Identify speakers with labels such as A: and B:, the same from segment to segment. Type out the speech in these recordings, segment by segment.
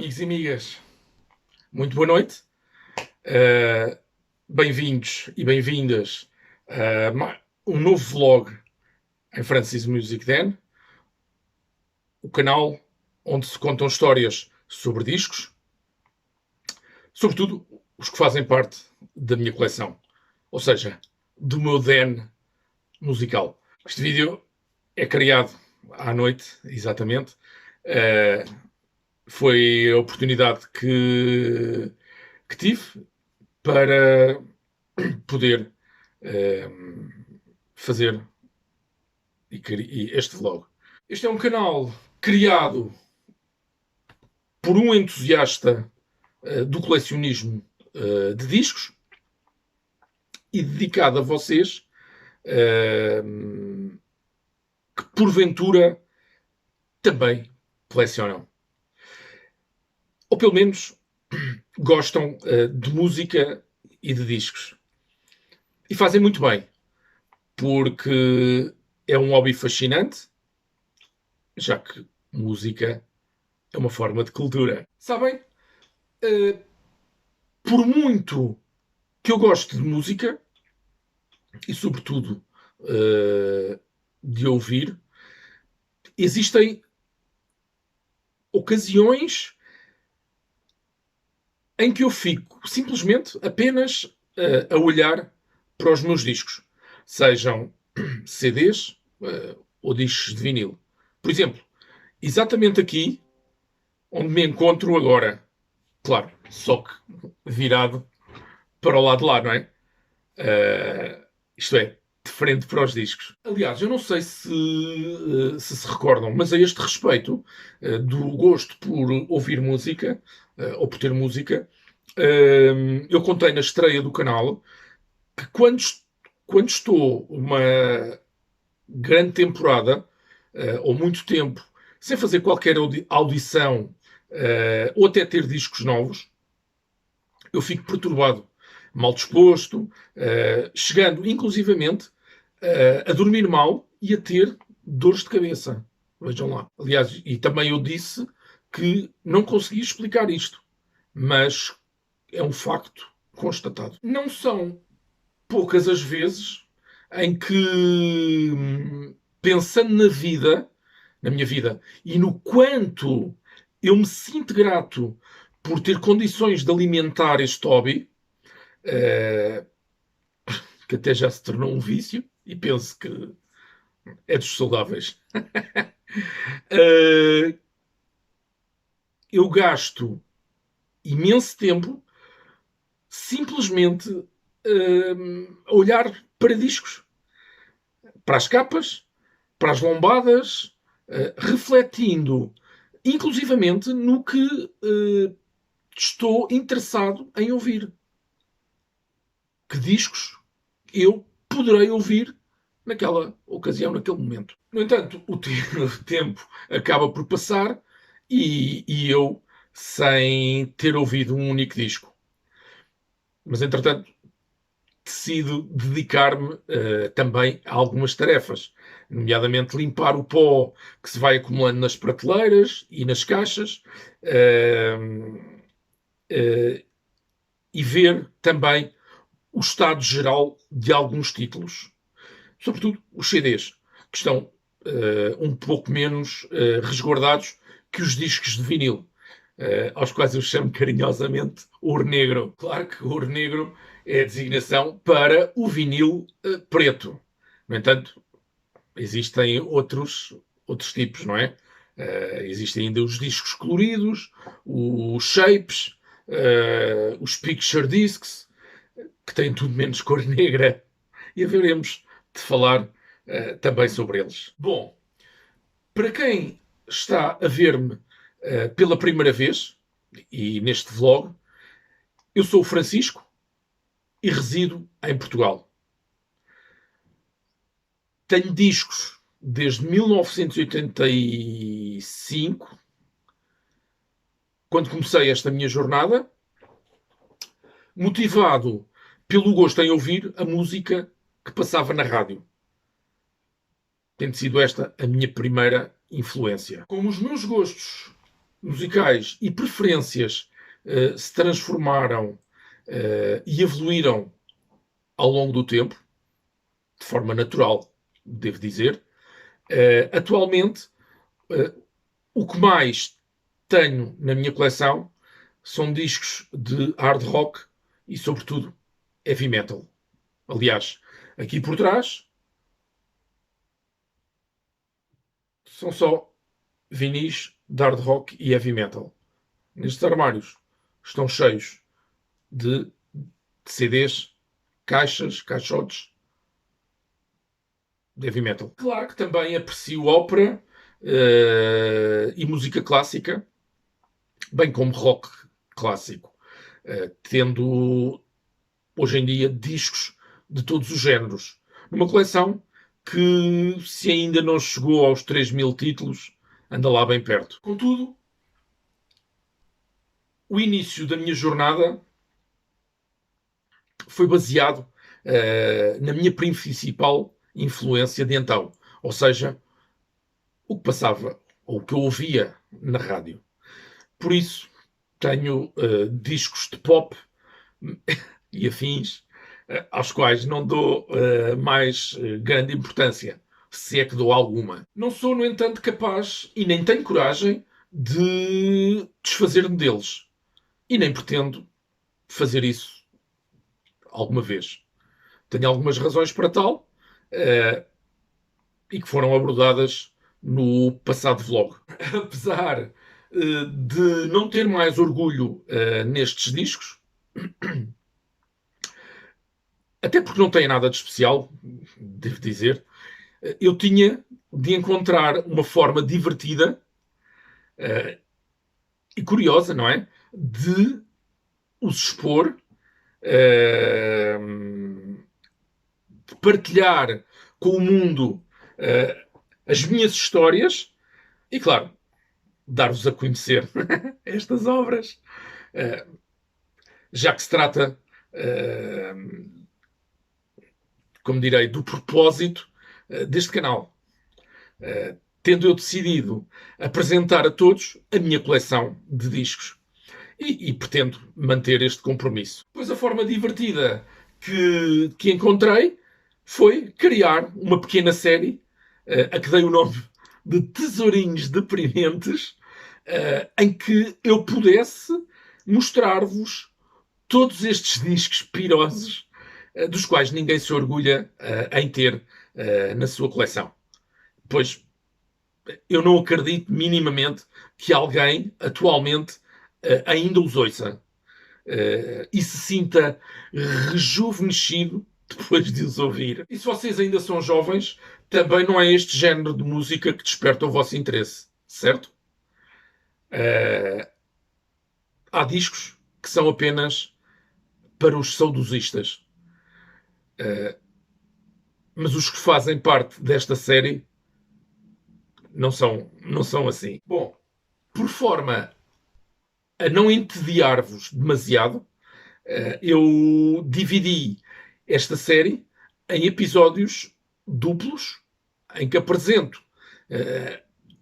A: Amigos e amigas, muito boa noite. Bem-vindos e bem-vindas a um novo vlog em Francis Music Den, o canal onde se contam histórias sobre discos, sobretudo os que fazem parte da minha coleção, ou seja, do meu Den musical. Este vídeo é criado à noite, exatamente. Foi a oportunidade que tive para poder fazer este vlog. Este é um canal criado por um entusiasta do colecionismo de discos e dedicado a vocês que porventura também colecionam. Ou pelo menos gostam de música e de discos. E fazem muito bem, porque é um hobby fascinante, já que música é uma forma de cultura. Sabem, por muito que eu goste de música, e sobretudo de ouvir, existem ocasiões em que eu fico simplesmente apenas a olhar para os meus discos, sejam CDs ou discos de vinil. Por exemplo, exatamente aqui onde me encontro agora, claro, só que virado para o lado de lá, não é? Isto é, de frente para os discos. Aliás, eu não sei se recordam, mas a este respeito do gosto por ouvir música, ou por ter música, eu contei na estreia do canal que quando estou uma grande temporada, ou muito tempo, sem fazer qualquer audição, ou até ter discos novos, eu fico perturbado, mal disposto, chegando inclusivamente a dormir mal e a ter dores de cabeça. Vejam lá. Aliás, e também eu disse que não consegui explicar isto, mas é um facto constatado. Não são poucas as vezes em que, pensando na minha vida, e no quanto eu me sinto grato por ter condições de alimentar este hobby, que até já se tornou um vício, e penso que é dos saudáveis. Eu gasto imenso tempo simplesmente a olhar para discos, para as capas, para as lombadas, refletindo inclusivamente no que estou interessado em ouvir. Que discos eu poderei ouvir naquela ocasião, naquele momento. No entanto, o tempo acaba por passar e eu sem ter ouvido um único disco. Mas, entretanto, decido dedicar-me também a algumas tarefas, nomeadamente limpar o pó que se vai acumulando nas prateleiras e nas caixas, e ver também o estado geral de alguns títulos, sobretudo os CDs, que estão um pouco menos resguardados que os discos de vinil, aos quais eu chamo carinhosamente ouro negro. Claro que o ouro negro é a designação para o vinil preto. No entanto, existem outros tipos, não é? Existem ainda os discos coloridos, os shapes, os picture discs, que têm tudo menos cor negra. E haveremos de falar também sobre eles. Bom, para quem está a ver-me pela primeira vez, e neste vlog, eu sou o Francisco e resido em Portugal. Tenho discos desde 1985, quando comecei esta minha jornada, motivado pelo gosto em ouvir a música que passava na rádio. Tendo sido esta a minha primeira influência. Como os meus gostos musicais e preferências se transformaram e evoluíram ao longo do tempo, de forma natural, devo dizer. Atualmente, o que mais tenho na minha coleção são discos de hard rock e, sobretudo, heavy metal. Aliás, aqui por trás são só vinis de hard rock e heavy metal. Nestes armários estão cheios de CDs, caixas, caixotes de heavy metal. Claro que também aprecio ópera e música clássica, bem como rock clássico, tendo hoje em dia discos de todos os géneros. Numa coleção que, se ainda não chegou aos 3.000 títulos, anda lá bem perto. Contudo, o início da minha jornada foi baseado na minha principal influência de então, ou seja, o que passava, ou o que eu ouvia na rádio. Por isso, tenho discos de pop e afins, aos quais não dou mais grande importância, se é que dou alguma. Não sou, no entanto, capaz e nem tenho coragem de desfazer-me deles. E nem pretendo fazer isso alguma vez. Tenho algumas razões para tal e que foram abordadas no passado vlog. Apesar de não ter mais orgulho nestes discos, até porque não tem nada de especial, devo dizer, eu tinha de encontrar uma forma divertida e curiosa, não é? De os expor, de partilhar com o mundo as minhas histórias e, claro, dar-vos a conhecer estas obras, já que se trata, como direi, do propósito deste canal. Tendo eu decidido apresentar a todos a minha coleção de discos. E pretendo manter este compromisso. Pois a forma divertida que encontrei foi criar uma pequena série a que dei o nome de Tesourinhos Deprimentes, em que eu pudesse mostrar-vos todos estes discos pirosos dos quais ninguém se orgulha em ter na sua coleção. Pois eu não acredito minimamente que alguém atualmente ainda os ouça e se sinta rejuvenescido depois de os ouvir. E se vocês ainda são jovens, também não é este género de música que desperta o vosso interesse, certo? Há discos que são apenas para os saudosistas. Mas os que fazem parte desta série não são assim. Bom, por forma a não entediar-vos demasiado, eu dividi esta série em episódios duplos, em que apresento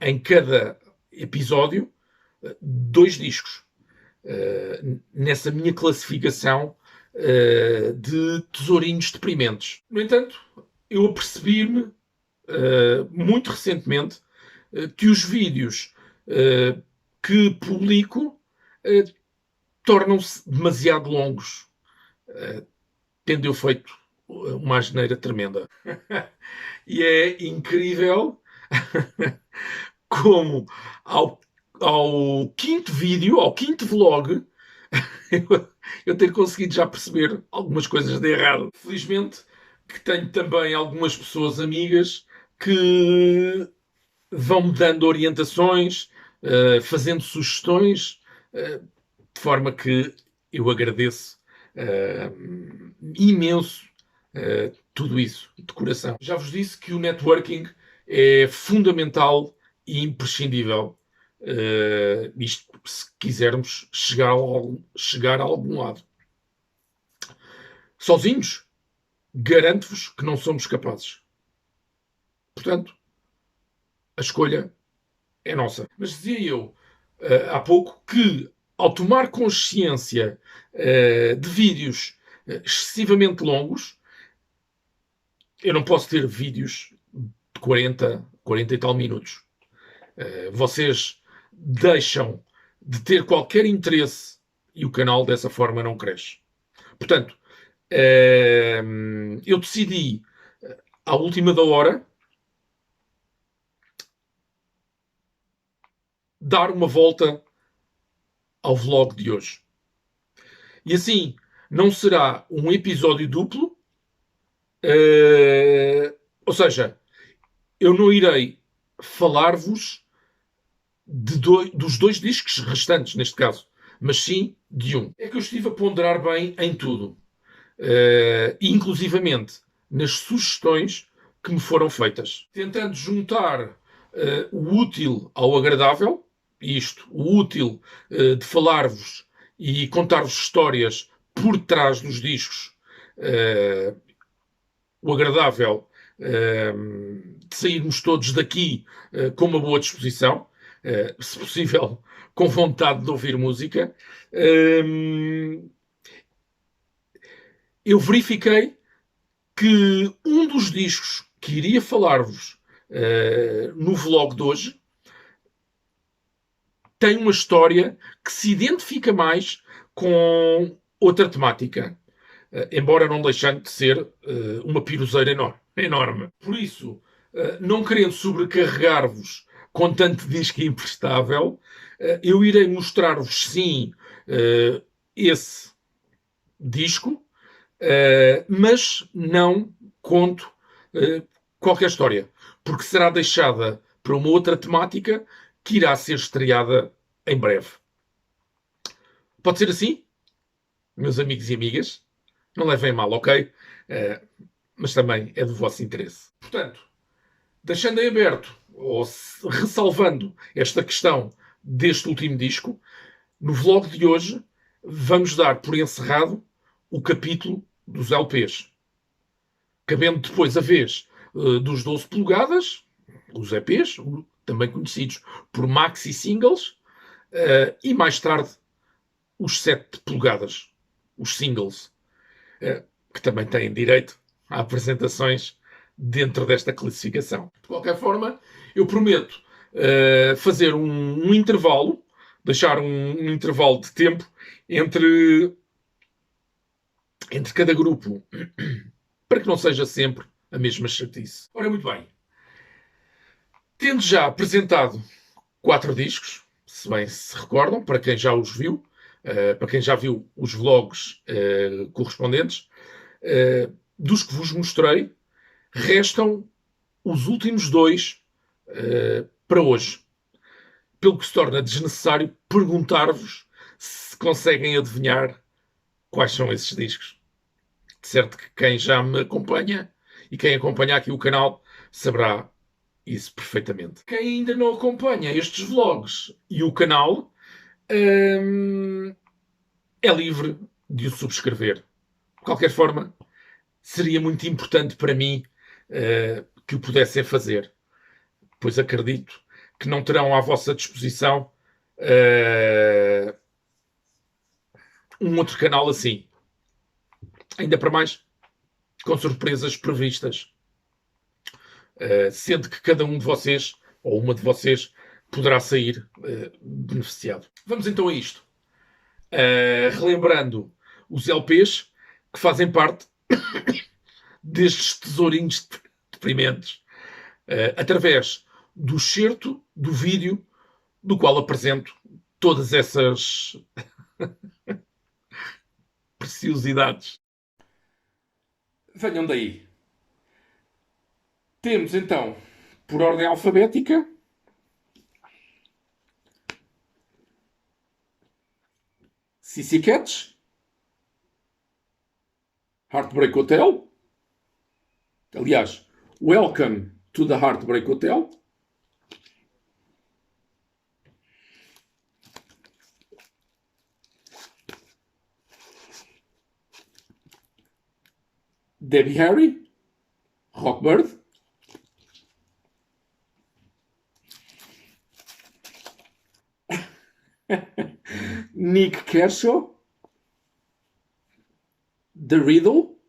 A: em cada episódio 2 discos. Nessa minha classificação de tesourinhos deprimentes. No entanto, eu apercebi-me muito recentemente que os vídeos que publico tornam-se demasiado longos, tendo eu feito uma asneira tremenda. E é incrível como ao quinto vídeo, ao quinto vlog, eu ter conseguido já perceber algumas coisas de errado. Felizmente que tenho também algumas pessoas amigas que vão-me dando orientações, fazendo sugestões, de forma que eu agradeço imenso tudo isso, de coração. Já vos disse que o networking é fundamental e imprescindível. Isto se quisermos chegar a algum lado. Sozinhos, garanto-vos que não somos capazes. Portanto, a escolha é nossa. Mas dizia eu, há pouco, que ao tomar consciência de vídeos excessivamente longos, eu não posso ter vídeos de 40 e tal minutos. Vocês deixam de ter qualquer interesse e o canal dessa forma não cresce. Portanto, eu decidi, à última da hora, dar uma volta ao vlog de hoje. E assim, não será um episódio duplo, ou seja, eu não irei falar-vos dos dois discos restantes, neste caso, mas sim de um. É que eu estive a ponderar bem em tudo, inclusivamente nas sugestões que me foram feitas, tentando juntar o útil ao agradável, isto, o útil de falar-vos e contar-vos histórias por trás dos discos, o agradável de sairmos todos daqui com uma boa disposição, se possível, com vontade de ouvir música. Eu verifiquei que um dos discos que iria falar-vos no vlog de hoje tem uma história que se identifica mais com outra temática, embora não deixando de ser uma piruzeira enorme. Por isso, não querendo sobrecarregar-vos com tanto disco imprestável, eu irei mostrar-vos sim esse disco, mas não conto qualquer história, porque será deixada para uma outra temática que irá ser estreada em breve. Pode ser assim, meus amigos e amigas? Não levem mal, ok? Mas também é do vosso interesse. Portanto, deixando em aberto, ou ressalvando esta questão deste último disco, no vlog de hoje vamos dar por encerrado o capítulo dos LPs, cabendo depois a vez dos 12 polegadas, os EPs, também conhecidos por maxi singles, e mais tarde os 7 polegadas, os singles, que também têm direito a apresentações dentro desta classificação. De qualquer forma, eu prometo fazer um intervalo, deixar um intervalo de tempo entre cada grupo, para que não seja sempre a mesma chatice. Ora, muito bem. Tendo já apresentado 4 discos, se bem se recordam, para quem já os viu, para quem já viu os vlogs correspondentes, dos que vos mostrei, restam os últimos 2 para hoje. Pelo que se torna desnecessário perguntar-vos se conseguem adivinhar quais são esses discos. De certo que quem já me acompanha e quem acompanha aqui o canal saberá isso perfeitamente. Quem ainda não acompanha estes vlogs e o canal é livre de o subscrever. De qualquer forma, seria muito importante para mim que o pudessem fazer, pois acredito que não terão à vossa disposição um outro canal assim. Ainda para mais com surpresas previstas. Sendo que cada um de vocês, ou uma de vocês, poderá sair beneficiado. Vamos então a isto. Relembrando os LPs que fazem parte destes tesourinhos deprimentes, através do excerto do vídeo do qual apresento todas essas preciosidades. Venham daí. Temos então, por ordem alfabética, Sissy Catch, Heartbreak Hotel. Aliás, Welcome to the Heartbreak Hotel. Debbie Harry, Rockbird. Nick Kershaw, The Riddle,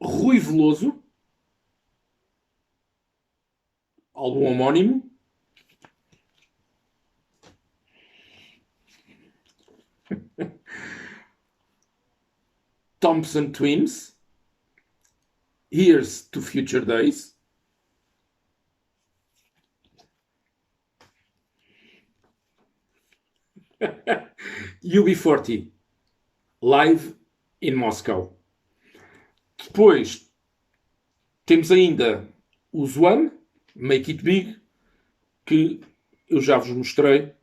A: Rui Veloso, álbum homónimo, Thompson Twins, Here's to Future Days, UB40, Live in Moscow. Depois temos ainda o One, Make It Big, que eu já vos mostrei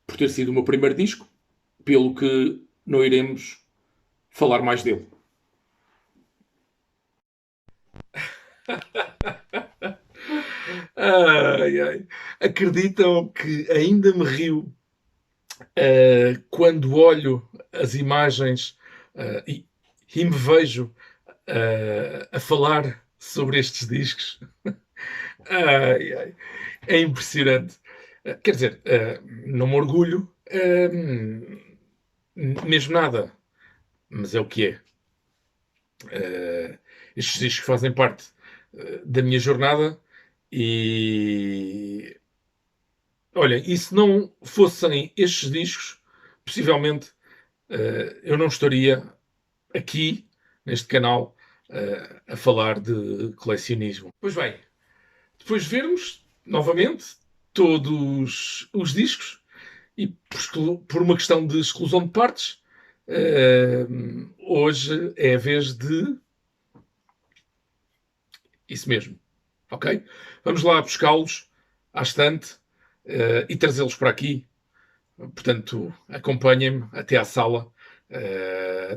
A: por ter sido o meu primeiro disco, pelo que não iremos falar mais dele. Ai, ai. Acreditam que ainda me rio quando olho as imagens e me vejo a falar sobre estes discos? Ai, ai. É impressionante. Quer dizer, não me orgulho mesmo nada, mas é o que é. Estes discos fazem parte da minha jornada e olha, e se não fossem estes discos, possivelmente eu não estaria aqui neste canal a falar de colecionismo. Pois bem, depois de vermos novamente todos os discos e por uma questão de exclusão de partes, hoje é a vez de isso mesmo, ok? Vamos lá buscá-los à estante e trazê-los para aqui. Portanto, acompanhem-me até à sala,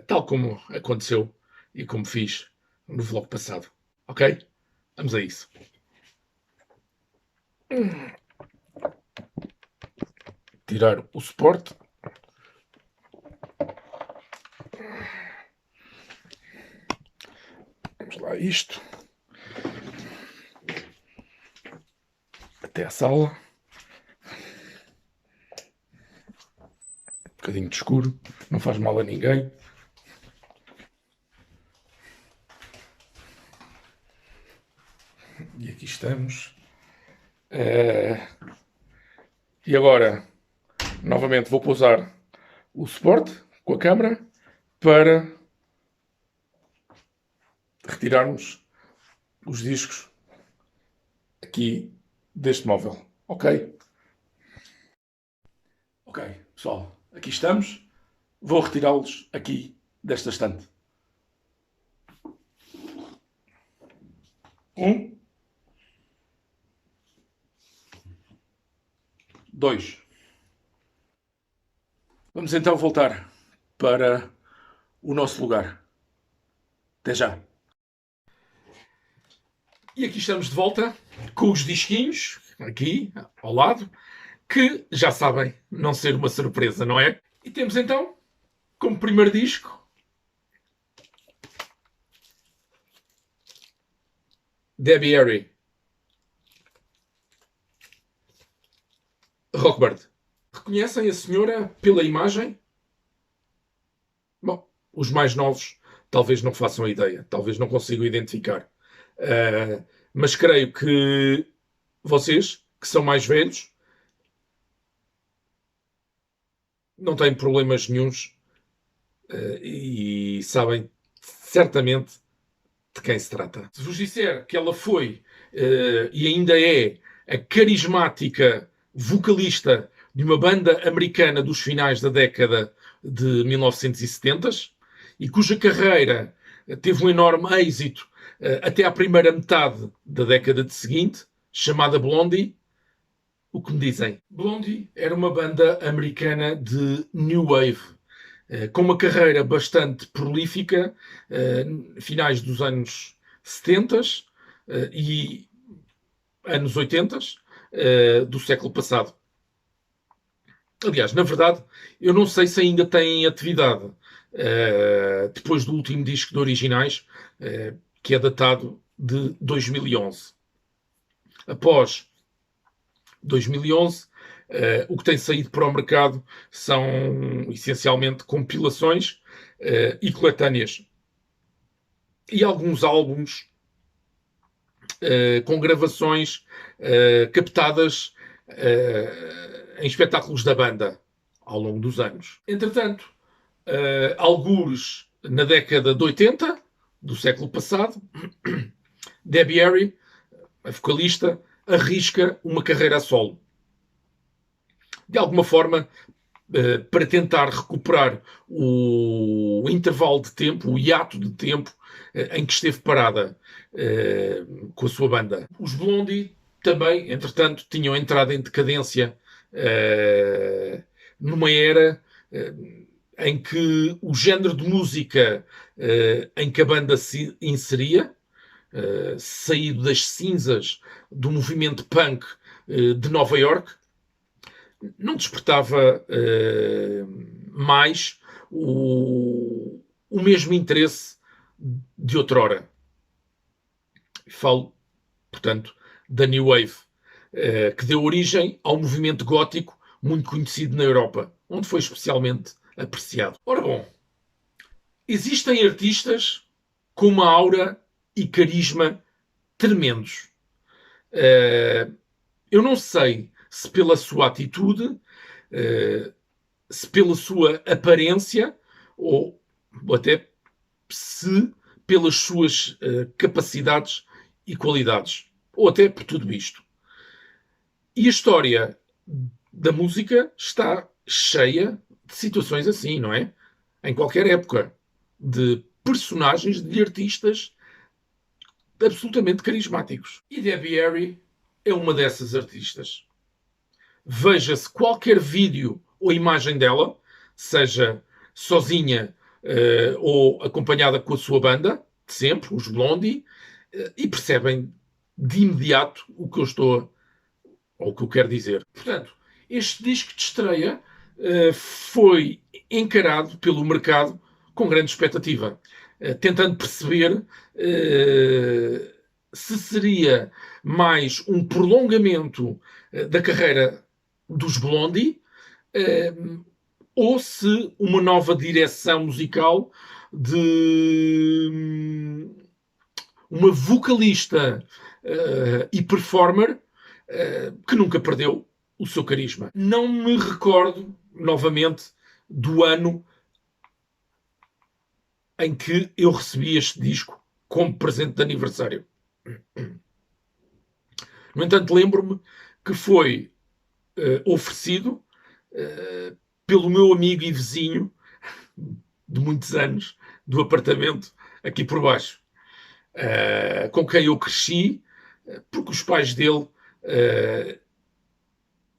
A: tal como aconteceu e como fiz no vlog passado, ok? Vamos a isso. Tirar o suporte. Vamos lá, isto. Até à sala. Um bocadinho de escuro, não faz mal a ninguém. E aqui estamos. E agora, novamente, vou pousar o suporte com a câmera para retirarmos os discos aqui deste móvel. Ok? Ok, pessoal, aqui estamos. Vou retirá-los aqui desta estante. 1, 2. Vamos então voltar para o nosso lugar. Até já. E aqui estamos de volta com os disquinhos, aqui ao lado, que já sabem não ser uma surpresa, não é? E temos então, como primeiro disco, Debbie Harry, Rockbird. Reconhecem a senhora pela imagem? Bom, os mais novos talvez não façam ideia, talvez não consigam identificar. Mas creio que vocês, que são mais velhos, não têm problemas nenhuns e sabem certamente de quem se trata. Se vos disser que ela foi e ainda é a carismática vocalista de uma banda americana dos finais da década de 1970 e cuja carreira teve um enorme êxito até à primeira metade da década de seguinte, chamada Blondie, o que me dizem? Blondie era uma banda americana de New Wave, com uma carreira bastante prolífica, finais dos anos 70 e anos 80 do século passado. Aliás, na verdade, eu não sei se ainda têm atividade depois do último disco de originais, que é datado de 2011. Após 2011, o que tem saído para o mercado são essencialmente compilações e coletâneas e alguns álbuns com gravações captadas em espetáculos da banda ao longo dos anos. Entretanto, algures na década de 80 do século passado, Debbie Harry, a vocalista, arrisca uma carreira a solo. De alguma forma, para tentar recuperar o intervalo de tempo, o hiato de tempo em que esteve parada com a sua banda. Os Blondie também, entretanto, tinham entrado em decadência numa era em que o género de música em que a banda se inseria, saído das cinzas do movimento punk de Nova York, não despertava mais o mesmo interesse de outrora. Falo, portanto, da New Wave, que deu origem ao movimento gótico muito conhecido na Europa, onde foi especialmente apreciado. Ora bom, existem artistas com uma aura e carisma tremendos. Eu não sei se pela sua atitude, se pela sua aparência, ou até se pelas suas capacidades e qualidades, ou até por tudo isto. E a história da música está cheia de situações assim, não é? Em qualquer época, de personagens, de artistas absolutamente carismáticos. E Debbie Harry é uma dessas artistas. Veja-se qualquer vídeo ou imagem dela, seja sozinha ou acompanhada com a sua banda, de sempre, os Blondie, e percebem de imediato o que eu estou, ou o que eu quero dizer. Portanto, este disco de estreia foi encarado pelo mercado com grande expectativa, tentando perceber se seria mais um prolongamento da carreira dos Blondie ou se uma nova direção musical de uma vocalista e performer que nunca perdeu o seu carisma. Não me recordo, novamente, do ano em que eu recebi este disco como presente de aniversário. No entanto, lembro-me que foi oferecido pelo meu amigo e vizinho de muitos anos do apartamento aqui por baixo, com quem eu cresci, porque os pais dele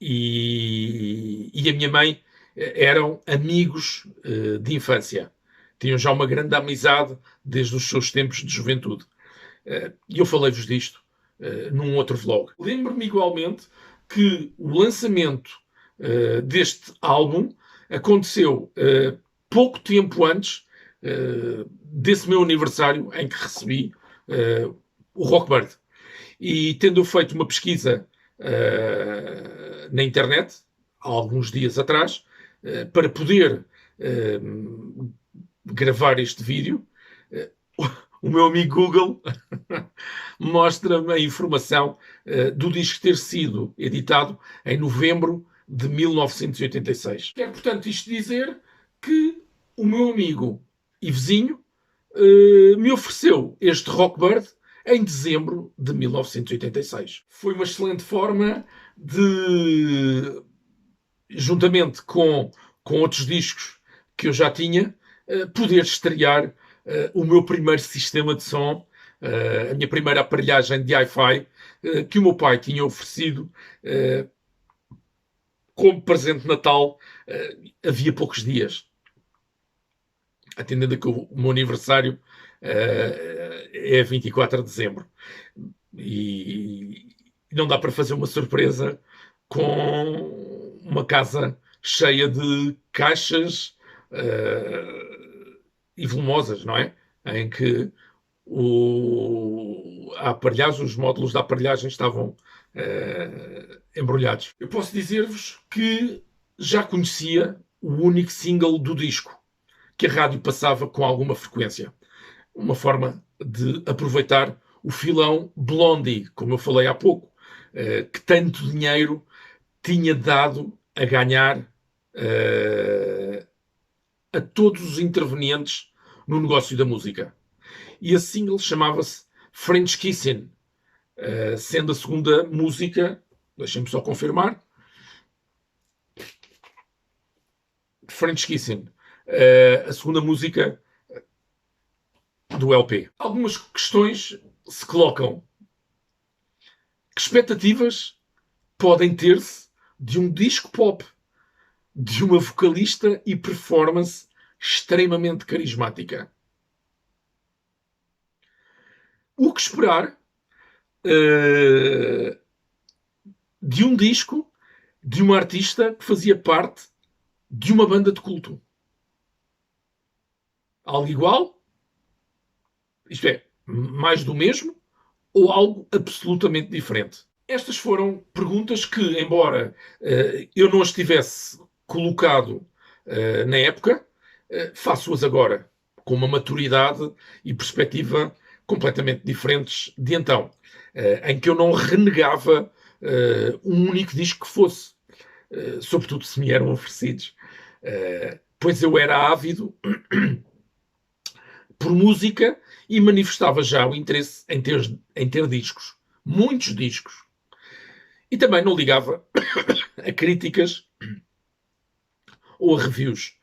A: e a minha mãe eram amigos de infância. Tinham já uma grande amizade desde os seus tempos de juventude. E eu falei-vos disto num outro vlog. Lembro-me igualmente que o lançamento deste álbum aconteceu pouco tempo antes desse meu aniversário em que recebi o Rockbird. E tendo feito uma pesquisa na internet, há alguns dias atrás, para poder gravar este vídeo, o meu amigo Google mostra-me a informação do disco ter sido editado em novembro de 1986. Quer, portanto, isto dizer que o meu amigo e vizinho me ofereceu este Rockbird em dezembro de 1986. Foi uma excelente forma de, juntamente com outros discos que eu já tinha, poder estrear o meu primeiro sistema de som, a minha primeira aparelhagem de hi-fi, que o meu pai tinha oferecido como presente de Natal havia poucos dias. Atendendo a que o meu aniversário é 24 de dezembro. E não dá para fazer uma surpresa com uma casa cheia de caixas e volumosas, não é? Em que a aparelhagem, os módulos da aparelhagem estavam embrulhados. Eu posso dizer-vos que já conhecia o único single do disco que a rádio passava com alguma frequência. Uma forma de aproveitar o filão Blondie, como eu falei há pouco, que tanto dinheiro tinha dado a ganhar a todos os intervenientes no negócio da música. E a single chamava-se French Kissing, sendo a segunda música, deixem-me só confirmar, French Kissing, a segunda música do LP. Algumas questões se colocam. Que expectativas podem ter-se de um disco pop, de uma vocalista e performance extremamente carismática? O que esperar de um disco de uma artista que fazia parte de uma banda de culto? Algo igual? Isto é, mais do mesmo? Ou algo absolutamente diferente? Estas foram perguntas que, embora eu não as tivesse colocado na época, faço-as agora, com uma maturidade e perspectiva completamente diferentes de então, em que eu não renegava um único disco que fosse, sobretudo se me eram oferecidos, pois eu era ávido por música e manifestava já o interesse em ter discos, muitos discos. E também não ligava a críticas ou a reviews.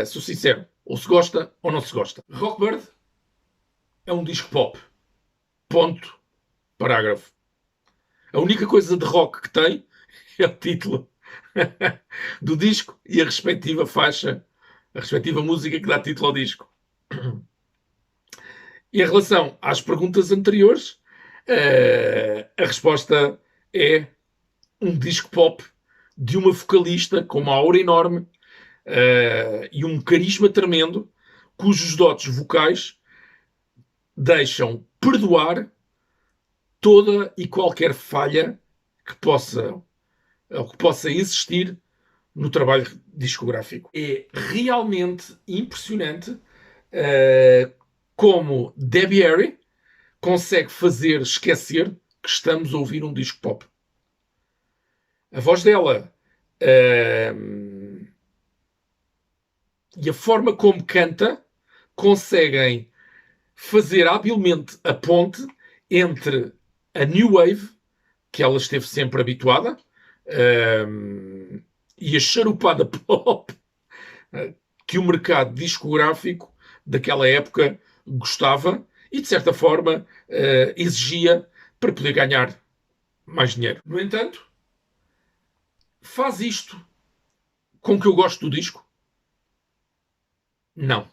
A: Sou sincero, ou se gosta ou não se gosta. Rockbird é um disco pop. Ponto. Parágrafo. A única coisa de rock que tem é o título do disco e a respectiva faixa, a respectiva música que dá título ao disco. E em relação às perguntas anteriores, a resposta é um disco pop de uma vocalista com uma aura enorme e um carisma tremendo, cujos dotes vocais deixam perdoar toda e qualquer falha que possa existir no trabalho discográfico. É realmente impressionante como Debbie Harry consegue fazer esquecer que estamos a ouvir um disco pop. A voz dela e a forma como canta conseguem fazer habilmente a ponte entre a New Wave, que ela esteve sempre habituada, e a charupada pop que o mercado discográfico daquela época gostava e, de certa forma, exigia para poder ganhar mais dinheiro. No entanto, faz isto com que eu gosto do disco? Não,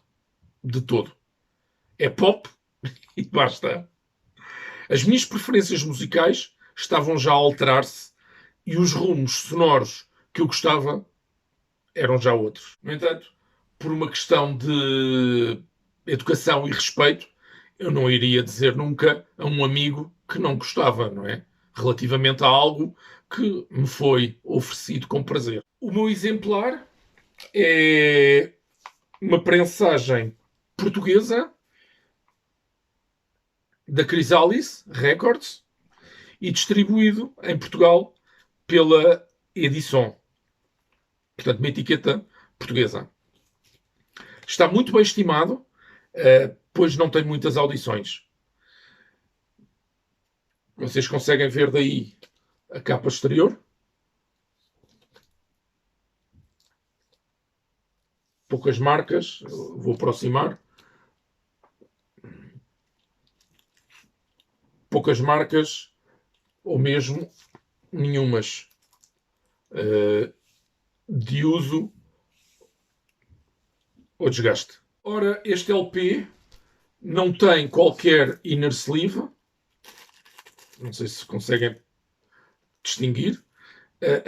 A: de todo. É pop e basta. As minhas preferências musicais estavam já a alterar-se e os rumos sonoros que eu gostava eram já outros. No entanto, por uma questão de educação e respeito, eu não iria dizer nunca a um amigo que não gostava, não é? Relativamente a algo que me foi oferecido com prazer. O meu exemplar é uma prensagem portuguesa da Chrysalis Records e distribuído em Portugal pela Edison. Portanto, uma etiqueta portuguesa. Está muito bem estimado, pois não tem muitas audições. Vocês conseguem ver daí a capa exterior. Poucas marcas, vou aproximar. Poucas marcas, ou mesmo nenhumas, de uso ou desgaste. Ora, este LP não tem qualquer inner sleeve, não sei se conseguem distinguir,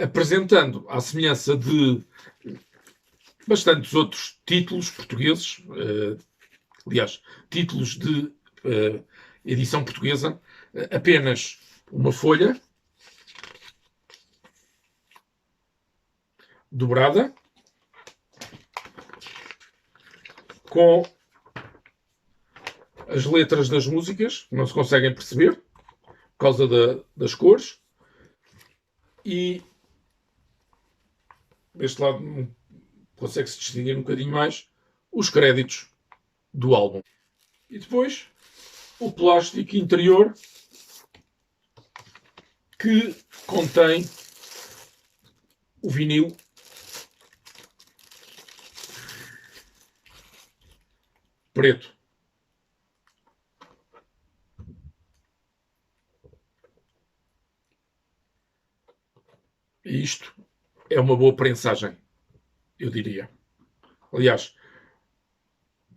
A: apresentando, à semelhança de bastantes outros títulos portugueses, aliás, títulos de edição portuguesa, apenas uma folha dobrada com as letras das músicas, não se conseguem perceber por causa das cores, e deste lado consegue-se distinguir um bocadinho mais os créditos do álbum. E depois o plástico interior que contém o vinil preto. E isto é uma boa prensagem, eu diria. Aliás,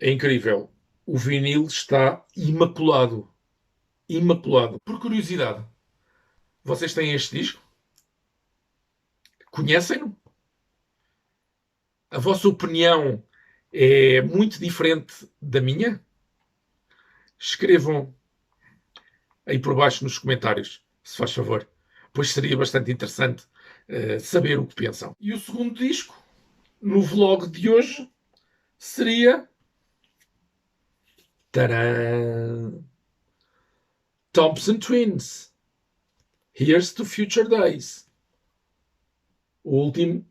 A: é incrível. O vinil está imaculado. Imaculado. Por curiosidade, vocês têm este disco? Conhecem-no? A vossa opinião é muito diferente da minha? Escrevam aí por baixo nos comentários, se faz favor. Pois seria bastante interessante saber o que pensam. E o segundo disco, no vlog de hoje, seria... Tadã! Thompson Twins. Here's to Future Days. O último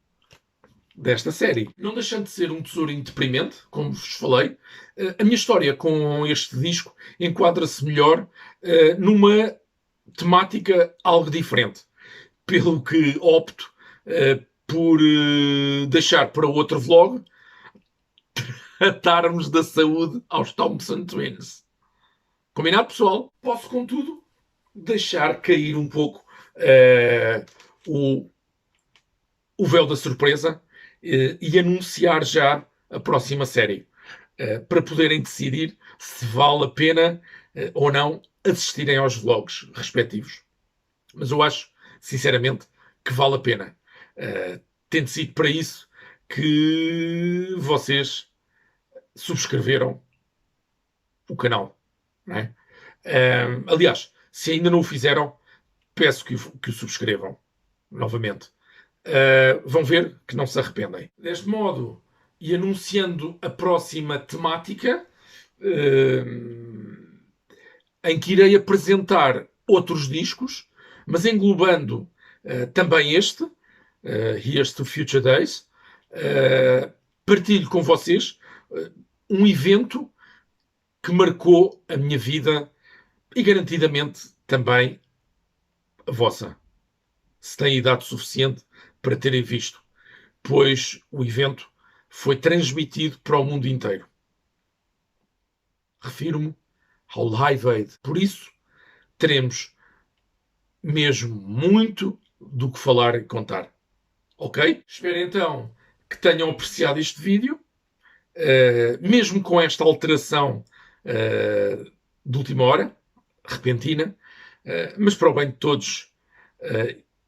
A: desta série. Não deixando de ser um tesourinho deprimente, como vos falei, a minha história com este disco enquadra-se melhor numa temática algo diferente. Pelo que opto por deixar para outro vlog tratarmos da saúde aos Thompson Twins. Combinado, pessoal? Posso, contudo, deixar cair um pouco o véu da surpresa e anunciar já a próxima série, para poderem decidir se vale a pena ou não assistirem aos vlogs respectivos. Mas eu acho, sinceramente, que vale a pena. Tendo sido para isso que vocês subscreveram o canal. Não é? Aliás, se ainda não o fizeram, peço que o subscrevam novamente. Vão ver que não se arrependem. Deste modo, e anunciando a próxima temática, em que irei apresentar outros discos, mas englobando também este, Here's to Future Days, partilho com vocês um evento que marcou a minha vida e garantidamente também a vossa, se têm idade suficiente para terem visto, pois o evento foi transmitido para o mundo inteiro. Refiro-me ao Live Aid. Por isso, teremos mesmo muito do que falar e contar. Ok? Espero então que tenham apreciado este vídeo, mesmo com esta alteração de última hora, repentina, mas para o bem de todos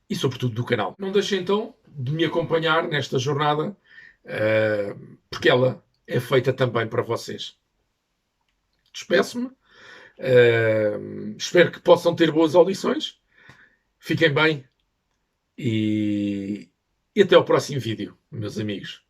A: e sobretudo do canal. Não deixem então de me acompanhar nesta jornada, porque ela é feita também para vocês. Despeço-me, espero que possam ter boas audições, fiquem bem e até ao próximo vídeo, meus amigos.